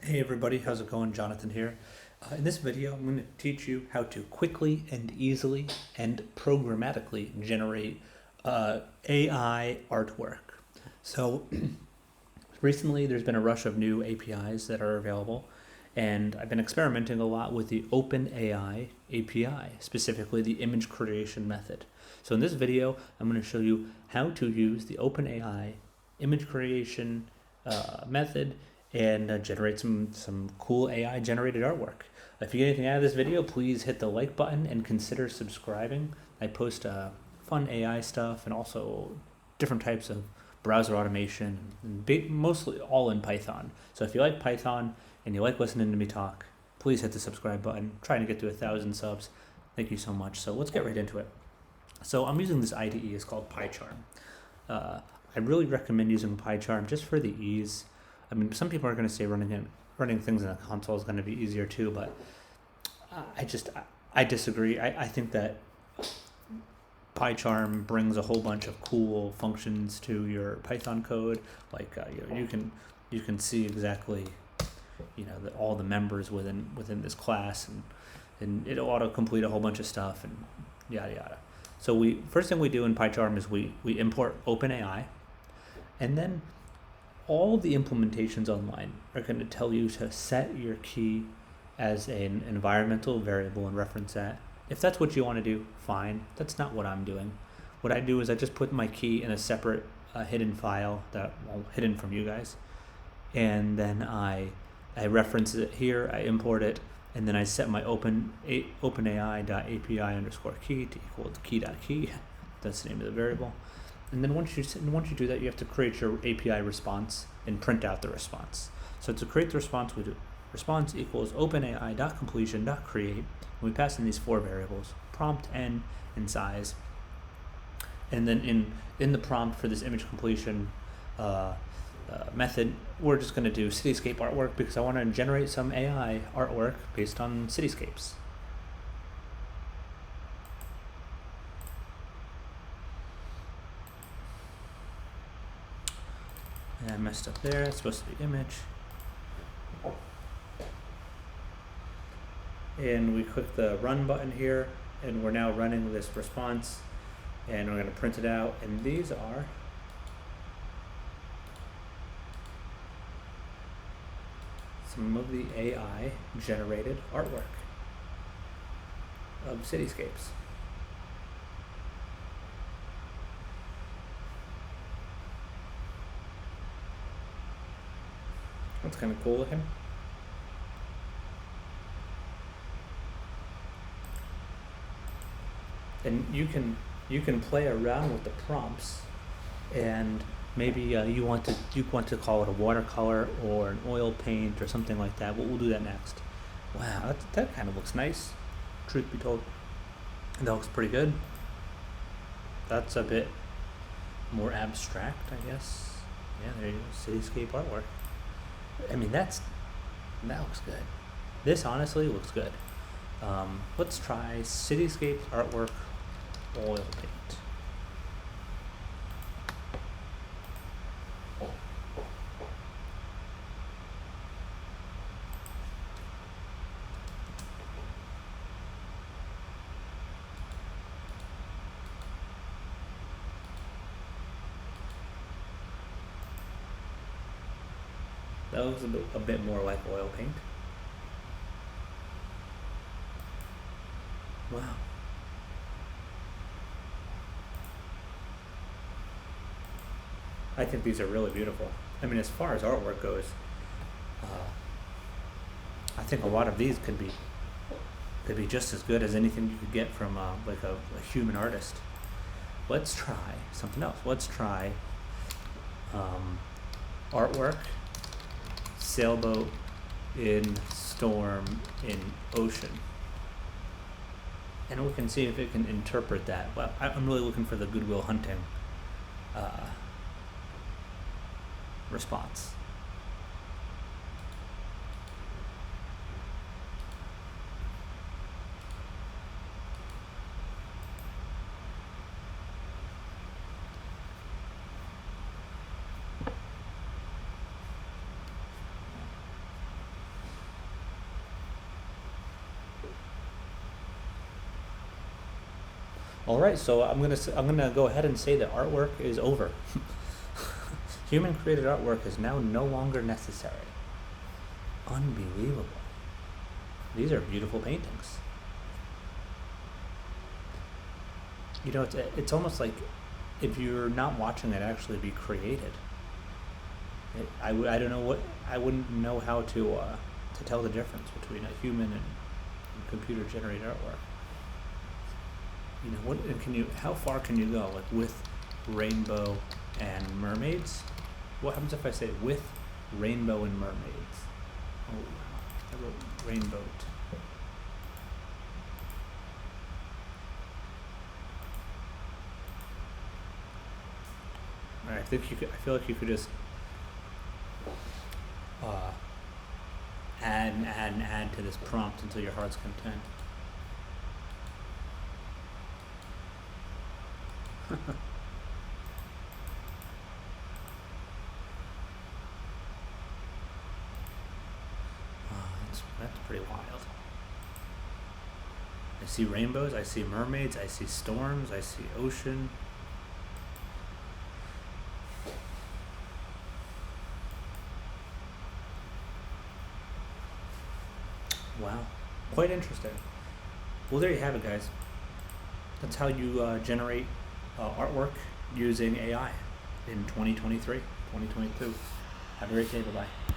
Hey everybody, how's it going? Jonathan here. In this video, I'm going to teach you how to quickly and easily and programmatically generate AI artwork. So recently there's been a rush of new APIs that are available, and I've been experimenting a lot with the OpenAI API, specifically the image creation method. So in this video, I'm going to show you how to use the OpenAI image creation method and generate some cool AI generated artwork. If you get anything out of this video, please hit the like button and consider subscribing. I post fun AI stuff and also different types of browser automation, and mostly all in Python. So if you like Python and you like listening to me talk, please hit the subscribe button. I'm trying to get to 1,000 subs. Thank you so much. So let's get right into it. So I'm using this IDE. It's called PyCharm. I really recommend using PyCharm just for the ease. I mean, some people are going to say running things in a console is going to be easier too, but I disagree. I think that PyCharm brings a whole bunch of cool functions to your Python code. Like you can see exactly all the members within this class, and it'll auto complete a whole bunch of stuff and yada yada. So first thing we do in PyCharm is we import OpenAI, and then all the implementations online are going to tell you to set your key as an environmental variable and reference that. If that's what you want to do, fine. That's not what I'm doing. What I do is I just put my key in a separate hidden file hidden from you guys, and then I reference it here, I import it, and then I set my OpenAI.api_key to equal to key.key. That's the name of the variable. And then once you do that, you have to create your API response and print out the response. So to create the response, we do response equals OpenAI.completion.create. And we pass in these four variables: prompt, n, and size. And then in the prompt for this image completion method, we're just going to do cityscape artwork because I want to generate some AI artwork based on cityscapes. And I messed up there. It's supposed to be image. And we click the run button here, and we're now running this response, and we're going to print it out. And these are some of the AI generated artwork of cityscapes. That's kind of cool looking. And you can play around with the prompts, and maybe you want to call it a watercolor or an oil paint or something like that. We'll do that next. Wow, that kind of looks nice. Truth be told, that looks pretty good. That's a bit more abstract, I guess. Yeah, there you go, cityscape artwork. I mean, that looks good. This honestly looks good. Let's try cityscape artwork oil paint. That looks a bit more like oil paint. Wow. I think these are really beautiful. I mean, as far as artwork goes, I think a lot of these could be just as good as anything you could get from like a human artist. Let's try something else. Let's try artwork, sailboat in storm in ocean. And we can see if it can interpret that. Well, I'm really looking for the Good Will Hunting response. All right, so I'm gonna go ahead and say that artwork is over. Human created artwork is now no longer necessary. Unbelievable. These are beautiful paintings. You know, it's almost like if you're not watching it actually be created. I don't know what, I wouldn't know how to tell the difference between a human and computer generated artwork. You know, what can you? How far can you go? Like with rainbow and mermaids? What happens if I say with rainbow and mermaids? Oh, wow. I wrote rainbow. All right, I think you could. I feel like you could just uh, add to this prompt until your heart's content. That's pretty wild. I see rainbows, I see mermaids, I see storms, I see ocean. Wow, quite interesting. Well, there you have it, guys. That's how you generate artwork using AI in 2023, 2022. Have a great day. Bye-bye.